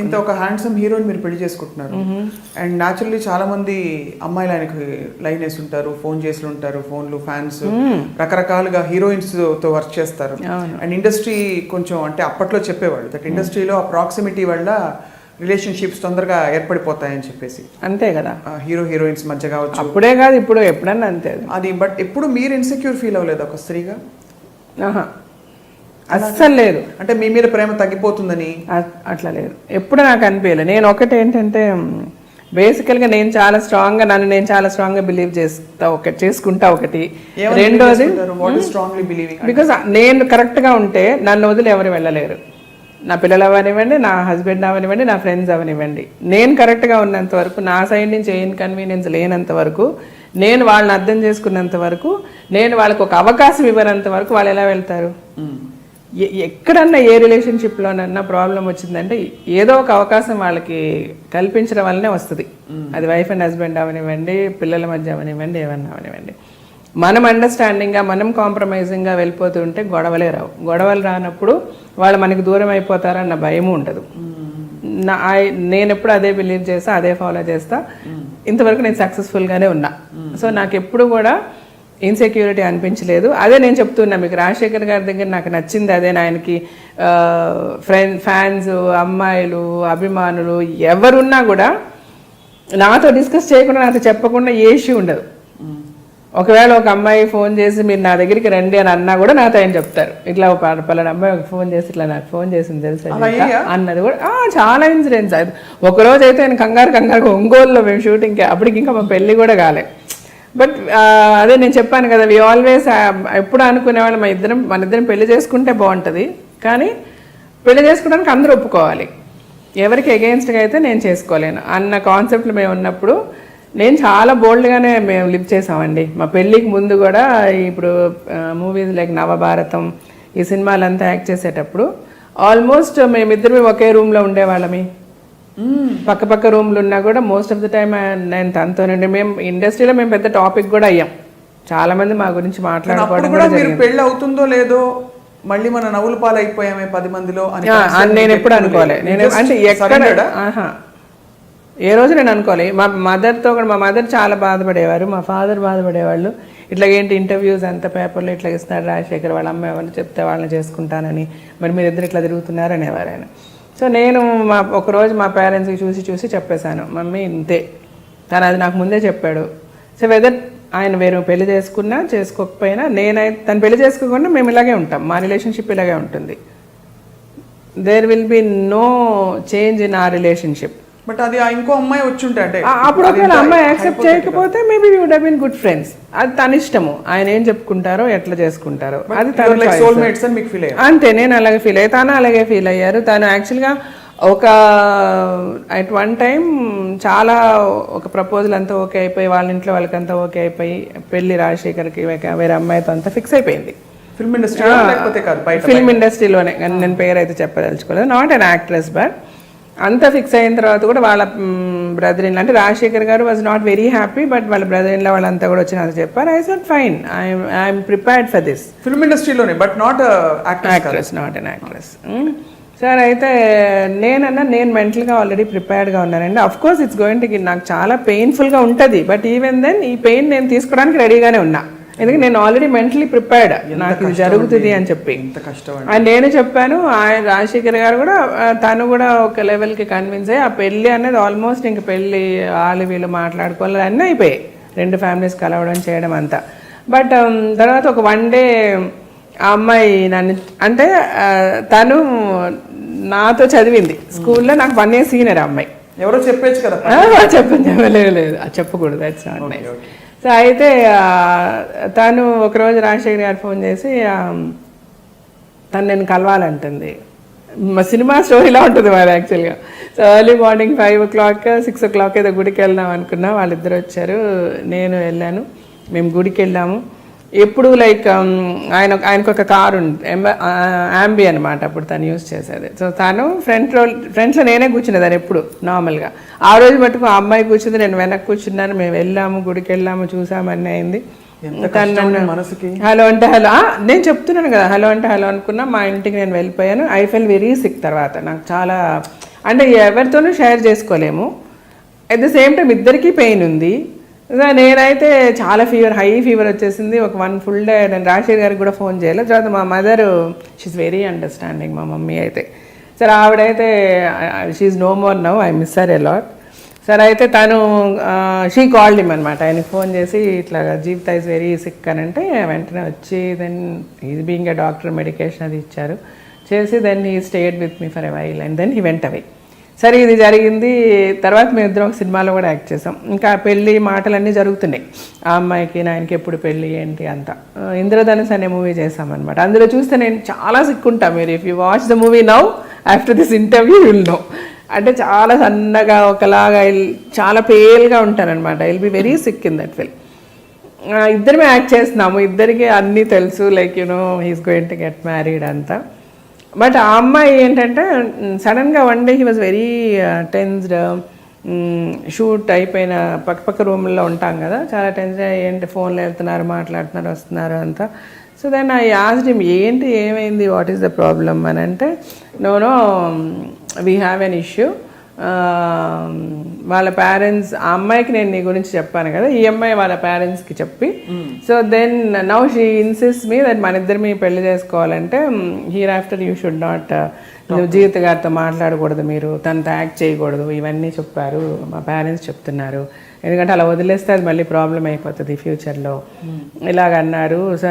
ఇంత ఒక హ్యాండ్సమ్ హీరోని మీరు పెళ్లి చేసుకుంటున్నారు అండ్ న్యాచురల్లీ చాలా మంది అమ్మాయిలు ఆయనకి లైన్ వేసి ఉంటారు, ఫోన్ చేసి ఉంటారు, ఫోన్లు, ఫ్యాన్స్, రకరకాలుగా హీరోయిన్స్ తో వర్క్ చేస్తారు. అండ్ ఇండస్ట్రీ కొంచెం అంటే అప్పట్లో చెప్పేవాళ్ళు దట్ ఇండస్ట్రీలో ఆ ప్రాక్సిమిటీ వల్ల రిలేషన్షిప్స్ తొందరగా ఏర్పడిపోతాయని చెప్పేసి. అంతే కదా, హీరో హీరోయిన్స్ మధ్య కావచ్చు. అప్పుడే కాదు ఇప్పుడు ఎప్పుడన్నా అంతే అది. బట్ ఎప్పుడు మీరు ఇన్సెక్యూర్ ఫీల్ అవ్వలేదు ఒక స్త్రీగా? అస్సలు లేదు. అంటే మీ మీద ప్రేమ తగ్గిపోతుందని అట్లా లేదు, ఎప్పుడు నాకు అనిపించలేదు. నేను ఒకటి ఏంటంటే బేసికల్గా నేను చాలా స్ట్రాంగ్గా నేను చాలా స్ట్రాంగ్గా బిలీవ్ చేసుకుంటా ఒకటి. రెండోది బికాస్ నేను కరెక్ట్గా ఉంటే నన్ను వదిలి ఎవరు వెళ్ళలేరు. నా పిల్లలు అవనివ్వండి, నా హస్బెండ్ అవనివ్వండి, నా ఫ్రెండ్స్ అవనివ్వండి. నేను కరెక్ట్గా ఉన్నంత వరకు, నా సైడ్ నుంచి ఏ ఇన్కన్వీనియన్స్ లేనంత వరకు, నేను వాళ్ళని అర్థం చేసుకున్నంత వరకు, నేను వాళ్ళకి ఒక అవకాశం ఇవ్వనంత వరకు వాళ్ళు ఎలా వెళ్తారు? ఎక్కడన్నా ఏ రిలేషన్షిప్లోనన్నా ప్రాబ్లం వచ్చిందంటే ఏదో ఒక అవకాశం వాళ్ళకి కల్పించడం వల్లనే వస్తుంది. అది వైఫ్ అండ్ హస్బెండ్ అవనివ్వండి, పిల్లల మధ్య అవనివ్వండి, ఏమన్నా అవనివ్వండి. మనం అండర్స్టాండింగ్గా, మనం కాంప్రమైజింగ్గా వెళ్ళిపోతూ ఉంటే గొడవలే రావు. గొడవలు రానప్పుడు వాళ్ళు మనకి దూరం అయిపోతారన్న భయము ఉండదు. నేను ఎప్పుడు అదే బిలీవ్ చేస్తా, అదే ఫాలో చేస్తా. ఇంతవరకు నేను సక్సెస్ఫుల్గానే ఉన్నా. సో నాకు ఎప్పుడు కూడా ఇన్సెక్యూరిటీ అనిపించలేదు. అదే నేను చెప్తున్నా మీకు, రాజశేఖర్ గారి దగ్గర నాకు నచ్చింది అదే. ఆయనకి ఫ్యాన్స్, అమ్మాయిలు, అభిమానులు ఎవరున్నా కూడా నాతో డిస్కస్ చేయకుండా, నాతో చెప్పకుండా ఏ ఇష్యూ ఉండదు. ఒకవేళ ఒక అమ్మాయి ఫోన్ చేసి మీరు నా దగ్గరికి రండి అని అన్నా కూడా నాతో ఆయన చెప్తారు. ఇట్లా పలానా అమ్మాయి ఫోన్ చేసి ఇట్లా నాకు ఫోన్ చేసింది తెలుసా అన్నది కూడా. చాలా ఇన్సిడెంట్స్. ఒకరోజు అయితే ఆయన కంగారు ఒంగోలులో మేము షూటింగ్కి, అప్పటికి ఇంకా మా పెళ్ళి కూడా కాలే. బట్ అదే నేను చెప్పాను కదా, వి ఆల్వేస్ ఎప్పుడు అనుకునేవాళ్ళు మన ఇద్దరం పెళ్లి చేసుకుంటే బాగుంటుంది, కానీ పెళ్లి చేసుకోవడానికి అందరూ ఒప్పుకోవాలి. ఎవరికి అగెయిన్స్ట్గా అయితే నేను చేసుకోలేను అన్న కాన్సెప్ట్లో మేము ఉన్నప్పుడు నేను చాలా బోల్డ్గానే మేము లివ్ చేసామండి. మా పెళ్ళికి ముందు కూడా ఇప్పుడు మూవీస్ లైక్ నవభారతం, ఈ సినిమాలంతా యాక్ట్ చేసేటప్పుడు ఆల్మోస్ట్ మేమిద్దరు ఒకే రూమ్లో ఉండేవాళ్ళమి. పక్క రూమ్లు ఉన్నా కూడా మోస్ట్ ఆఫ్ ద టైమ్ నేను తనతోనండి. మేము ఇండస్ట్రీలో మేము పెద్ద టాపిక్ కూడా అయ్యాం. చాలా మంది మా గురించి మాట్లాడుకోవడం కూడా జరిగింది. పెళ్ళి అవుతుందో లేదో మళ్ళీ మన నవ్వుల పాలు అయిపోయామే 10 మందిలో అని నేను ఎప్పుడు అనుకోలే. నేను అంటే ఎక్కడ ఏ రోజు నేను అనుకోలే. మా మదర్తో కూడా, మా మదర్ చాలా బాధపడేవారు, మా ఫాదర్ బాధపడేవాళ్ళు. ఇట్లా ఏంటి ఇంటర్వ్యూస్ అంత పేపర్లో ఇట్లా ఇస్తున్నారు రాజశేఖర్, వాళ్ళ అమ్మాయి వాళ్ళు చెప్తే వాళ్ళని చేసుకుంటానని, మరి మీరు ఇద్దరు ఇట్లా తిరుగుతున్నారు అనేవారు ఆయన. సో నేను ఒకరోజు మా పేరెంట్స్కి చూసి చెప్పేశాను, మమ్మీ ఇంతే. తను అది నాకు ముందే చెప్పాడు. సో వెదర్ ఆయన వేరే పెళ్లి చేసుకున్నా చేసుకోకపోయినా, నేనైతే తను పెళ్లి చేసుకోకుండా మేము ఇలాగే ఉంటాం, మా రిలేషన్షిప్ ఇలాగే ఉంటుంది. There will be no change in ఆ రిలేషన్షిప్. బట్ అది ఇంకో అమ్మాయి వచ్చి ఉంటే అంటే అప్పుడు ఒకవేళ అమ్మాయి యాక్సెప్ట్ చేయకపోతే maybe we would have been good friends. అది తన ఇష్టము, ఆయన ఏం చెప్పుకుంటారో ఎట్లా చేసుకుంటారో అది తన సోల్మేట్స్ అని మీకు ఫీల్ అయ్యారు. అంతే, నేను అలాగే ఫీల్ అయ్యాను, తను అలాగే ఫీల్ అయ్యారు. తను యాక్చువల్గా ఒక అట్ వన్ టైం చాలా ఒక ప్రపోజల్ అంతా ఓకే అయిపోయి, వాళ్ళ ఇంట్లో వాళ్ళకంతా ఓకే అయిపోయి, పెళ్లి రాజశేఖర్కి వేరే అమ్మాయితో అంతా ఫిక్స్ అయిపోయింది. ఫిల్మ్ ఇండస్ట్రీ లేకపోతే కాదు, ఫిల్మ్ ఇండస్ట్రీలోనే. నేను పేరు అయితే చెప్పదలుచుకోలేదు, నాట్ అన్ యాక్ట్రెస్. బట్ అంతా ఫిక్స్ అయిన తర్వాత కూడా వాళ్ళ బ్రదర్ ఇన్, అంటే Rajasekhar garu was not very happy, but వాళ్ళ బ్రదర్ ఇన్లో వాళ్ళంతా కూడా వచ్చి నాకు చెప్పారు. I said fine, I'm prepared for this. Film ఇండస్ట్రీలోనే, but not actress, not an actress. Sir అయితే నేను మెంటల్గా ఆల్రెడీ ప్రిపేర్డ్గా ఉన్నానండి. Of course it's going to, నాకు చాలా పెయిన్ఫుల్గా ఉంటుంది, బట్ ఈవెన్ దెన్ ఈ పెయిన్ నేను తీసుకోవడానికి రెడీగానే ఉన్నా. ఎందుకంటే నేను ఆల్రెడీ మెంటలీ ప్రిపేర్డ్, నాకు ఇది జరుగుతుంది అని చెప్పి. అండ్ నేను చెప్పాను, ఆయన రాజశేఖర్ గారు కూడా, తను కూడా ఒక లెవెల్కి కన్విన్స్ అయ్యి, ఆ పెళ్ళి అనేది ఆల్మోస్ట్ ఇంక పెళ్ళి వాళ్ళు వీళ్ళు మాట్లాడుకోవాలి అన్నీ అయిపోయాయి, 2 ఫ్యామిలీస్ కలవడం చేయడం అంతా. బట్ తర్వాత ఒక 1 డే ఆ అమ్మాయి నన్ను, అంటే తను నాతో చదివింది స్కూల్లో, నాకు 1 year సీనియర్ అమ్మాయి. ఎవరో చెప్పచ్చు కదా? చెప్పలేదు, చెప్పకూడదు, దట్స్ నాట్ నైస్. సో అయితే తను ఒకరోజు రాజశేఖర్ గారు ఫోన్ చేసి తను నేను కలవాలంటుంది. మా సినిమా స్టోరీలా ఉంటుంది మరి యాక్చువల్గా. So early morning 5 o'clock 6 o'clock ఏదో గుడికి వెళ్దాం అనుకున్నా. వాళ్ళిద్దరు వచ్చారు, నేను వెళ్ళాను. మేము గుడికి వెళ్ళాము. ఎప్పుడు లైక్ ఆయనకు ఒక కారు ఉంది, యాంబీ అనమాట, అప్పుడు తను యూజ్ చేసేది. సో తను ఫ్రంట్లో నేనే కూర్చునేదాన్ని ఎప్పుడు నార్మల్గా. ఆ రోజు మటుకు ఆ అమ్మాయి కూర్చుంది, నేను వెనక్కి కూర్చున్నాను. మేము వెళ్ళాము, గుడికి వెళ్ళాము, చూసాము, అన్నీ అయింది. ఎంత కష్టం అండి మనసుకి. హలో అంటే హలో, నేను చెప్తున్నాను కదా, హలో అంటే హలో అనుకున్నా. మా ఇంటికి నేను వెళ్ళిపోయాను. I fell very sick. తర్వాత నాకు చాలా, అంటే ఎవరితోనూ షేర్ చేసుకోలేము. అట్ ద సేమ్ టైం ఇద్దరికీ పెయిన్ ఉంది. నేనైతే చాలా హై ఫీవర్ వచ్చేసింది. ఒక 1 full day నేను రాజశేఖర్ గారికి కూడా ఫోన్ చేయలేదు. తర్వాత మా మదర్, షీఈ్ వెరీ అండర్స్టాండింగ్. మా మమ్మీ అయితే సరే, ఆవిడైతే she's no more now, I miss her a lot. సరే అయితే తను షీ కాల్డ్ హిమ్ అనమాట. ఆయనకి ఫోన్ చేసి ఇట్లా జీవిత ఇస్ వెరీ సిక్ అని అంటే వెంటనే వచ్చి then is being a doctor medication అది ఇచ్చారు చేసి, then he stayed with me for a while and then he went away. సరే ఇది జరిగింది. తర్వాత మేము ఇద్దరం ఒక సినిమాలో కూడా యాక్ట్ చేసాం. ఇంకా పెళ్ళి మాటలన్నీ జరుగుతున్నాయి. ఆ అమ్మాయికి నాయనకి ఎప్పుడు పెళ్ళి ఏంటి అంతా. ఇంద్రధనుస్ అనే మూవీ చేసామన్నమాట. అందులో చూస్తే నేను చాలా సిక్కుంటా. మీరు if you watch the movie now after this interview will know. అంటే చాలా సన్నగా ఒకలాగా చాలా పేల్గా ఉంటానన్నమాట. I will be very sick in that film. ఇద్దరమే యాక్ట్ చేస్తున్నాము, ఇద్దరికి అన్నీ తెలుసు, like he's going to get married అంతా. బట్ ఆ అమ్మాయి ఏంటంటే సడన్గా one day he was very tensed. Shoot అయిపోయిన పక్క రూమ్లో ఉంటాం కదా, చాలా టెన్షన్. ఏంటి ఫోన్లో వెళ్తున్నారు, మాట్లాడుతున్నారు, వస్తున్నారు అంతా. So then I asked him, ఏంటి ఏమైంది, వాట్ ఈస్ ద ప్రాబ్లమ్ అని అంటే, no we have an issue. వాళ్ళ పేరెంట్స్, ఆ అమ్మాయికి నేను నీ గురించి చెప్పాను కదా, ఈ అమ్మాయి వాళ్ళ పేరెంట్స్కి చెప్పి, so then now she insist me that మన ఇద్దరు మీ పెళ్లి చేసుకోవాలంటే hereafter you should not, నువ్వు జీవిత గారితో మాట్లాడకూడదు, మీరు తనతో యాక్ట్ చేయకూడదు, ఇవన్నీ చెప్పారు మా పేరెంట్స్ చెప్తున్నారు. ఎందుకంటే అలా వదిలేస్తే అది మళ్ళీ ప్రాబ్లం అయిపోతుంది ఫ్యూచర్లో ఇలాగన్నారు. సో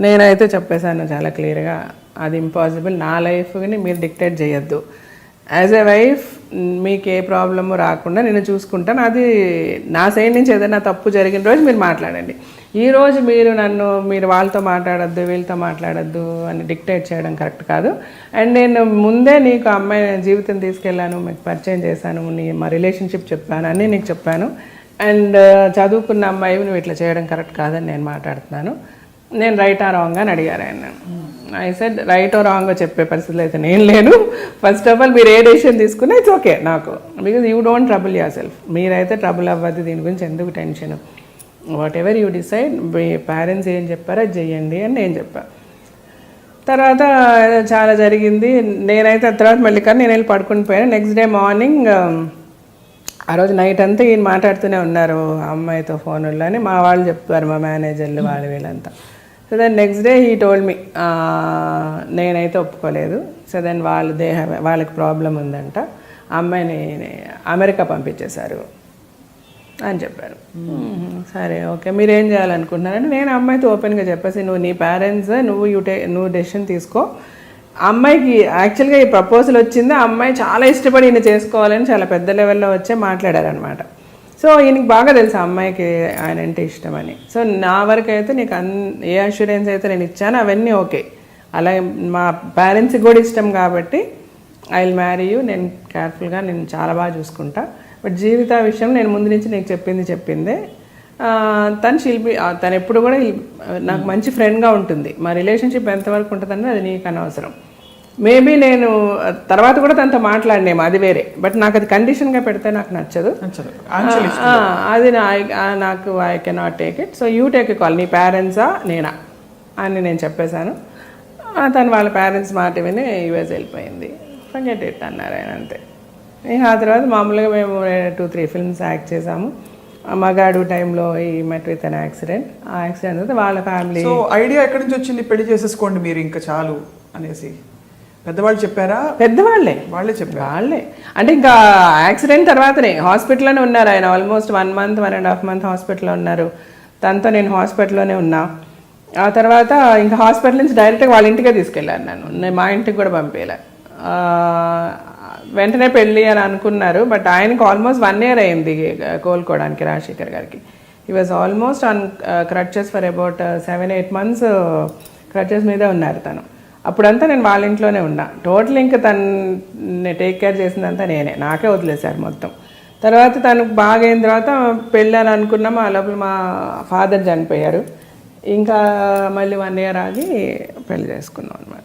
నేనైతే చెప్పేశాను చాలా క్లియర్గా, అది ఇంపాసిబుల్. నా లైఫ్ని మీరు డిక్టేట్ చేయొద్దు. యాజ్ ఎ వైఫ్ మీకు ఏ ప్రాబ్లము రాకుండా నేను చూసుకుంటాను. అది నా సైడ్ నుంచి ఏదైనా తప్పు జరిగిన రోజు మీరు మాట్లాడండి. ఈరోజు మీరు వాళ్ళతో మాట్లాడద్దు, వీళ్ళతో మాట్లాడద్దు అని డిక్టేట్ చేయడం కరెక్ట్ కాదు. అండ్ నేను ముందే నీకు అమ్మాయి జీవితం తీసుకెళ్ళాను, మీకు పరిచయం చేశాను, మా రిలేషన్షిప్ చెప్పాను, అన్నీ నీకు చెప్పాను. అండ్ చదువుకున్న అమ్మాయి నువ్వు ఇట్లా చేయడం కరెక్ట్ కాదని నేను మాట్లాడుతున్నాను. నేను రైట్ ఆ రాంగ్ అని అడిగారు ఆయన. I said right or wrong చెప్పే పరిస్థితులు అయితే నేను లేను. ఫస్ట్ ఆఫ్ ఆల్ మీరు ఏ డెసిషన్ తీసుకున్నా ఇట్స్ ఓకే నాకు, because you don't trouble yourself. మీరైతే ట్రబుల్ అవ్వద్దు, దీని గురించి ఎందుకు tension. Whatever you decide, మీ పేరెంట్స్ ఏం చెప్పారో అది చెయ్యండి అని నేను చెప్పాను. తర్వాత చాలా జరిగింది. నేనైతే తర్వాత మళ్ళీ కానీ నేను వెళ్ళి పడుకుని పోయాను. నెక్స్ట్ డే మార్నింగ్, ఆ రోజు నైట్ అంతా ఈయన మాట్లాడుతూనే ఉన్నారు ఆ అమ్మాయితో ఫోన్లో అని మా వాళ్ళు చెప్తారు, మా మేనేజర్లు వాళ్ళు వీళ్ళంతా. So then next day he told me, నేనైతే ఒప్పుకోలేదు. సో దెన్ వాళ్ళకి ప్రాబ్లం ఉందంట, అమ్మాయిని అమెరికా పంపించేశారు అని చెప్పారు. సరే ఓకే, మీరేం చేయాలనుకుంటున్నారంటే నేను అమ్మాయితో ఓపెన్గా చెప్పేసి, నువ్వు నీ పేరెంట్స్ నువ్వు డెసిషన్ తీసుకో. అమ్మాయికి యాక్చువల్గా ఈ ప్రపోజల్ వచ్చింది, ఆ అమ్మాయి చాలా ఇష్టపడి ఈయన చేసుకోవాలని చాలా పెద్ద లెవెల్లో వచ్చే మాట్లాడారనమాట. సో ఈయనకి బాగా తెలుసు ఆ అమ్మాయికి ఆయన అంటే ఇష్టమని. సో నా వరకు అయితే నీకు ఏ అష్యూరెన్స్ అయితే నేను ఇచ్చానో అవన్నీ ఓకే. అలాగే మా పేరెంట్స్కి కూడా ఇష్టం కాబట్టి ఐ విల్ మ్యారీ యూ, నేను కేర్ఫుల్గా నేను చాలా బాగా చూసుకుంటా. బట్ జీవిత విషయం నేను ముందు నుంచి నీకు చెప్పిందే. తను ఎప్పుడు కూడా నాకు మంచి ఫ్రెండ్గా ఉంటుంది. మా రిలేషన్షిప్ ఎంతవరకు ఉంటుందని అది నీకు అనవసరం. మేబీ నేను తర్వాత కూడా తనతో మాట్లాడినేమో, అది వేరే. బట్ నాకు అది కండిషన్గా పెడితే నాకు నచ్చదు. అది నాకు I cannot take it. So you take a call, నీ పేరెంట్సా నేనా అని నేను చెప్పేశాను. తను వాళ్ళ పేరెంట్స్ మాట విని యూఎస్ వెళ్ళిపోయింది. ఫర్గెట్ ఇట్ అన్నారు ఆయన, అంతే. ఆ తర్వాత మామూలుగా మేము 2-3 ఫిల్మ్స్ యాక్ట్ చేసాము. మగాడు టైంలో ఈ మెట్ విత్ అన్ యాక్సిడెంట్. ఆ యాక్సిడెంట్ అయితే వాళ్ళ ఫ్యామిలీ. సో ఐడియా ఎక్కడి నుంచి వచ్చింది, పెళ్లి చేసేసుకోండి మీరు ఇంకా చాలు అనేసి? పెద్దవాళ్ళు చెప్పారా? వాళ్ళే చెప్పారు. వాళ్ళే అంటే ఇంకా యాక్సిడెంట్ తర్వాతనే హాస్పిటల్లోనే ఉన్నారు ఆయన. ఆల్మోస్ట్ 1 month 1.5 month హాస్పిటల్లో ఉన్నారు. తనతో నేను హాస్పిటల్లోనే ఉన్నా. ఆ తర్వాత ఇంకా హాస్పిటల్ నుంచి డైరెక్ట్గా వాళ్ళ ఇంటికే తీసుకెళ్ళాను. నేను మా ఇంటికి కూడా పంపేలా. వెంటనే పెళ్ళి అని అనుకున్నారు. బట్ ఆయనకు ఆల్మోస్ట్ 1 year అయింది కోలుకోవడానికి, రాజశేఖర్ గారికి. He was almost on crutches for about 7-8 months crutches మీదే ఉన్నారు తను. అప్పుడంతా నేను వాళ్ళ ఇంట్లోనే ఉన్నా. టోటల్ ఇంకా తను టేక్ కేర్ చేసిందంతా నేనే, నాకే వదిలేశారు మొత్తం. తర్వాత తనకు బాగా అయిన తర్వాత పెళ్ళి అని అనుకున్నాము. ఆ లోపల మా ఫాదర్ చనిపోయారు. ఇంకా మళ్ళీ 1 year ఆగి పెళ్లి చేసుకున్నాం అనమాట.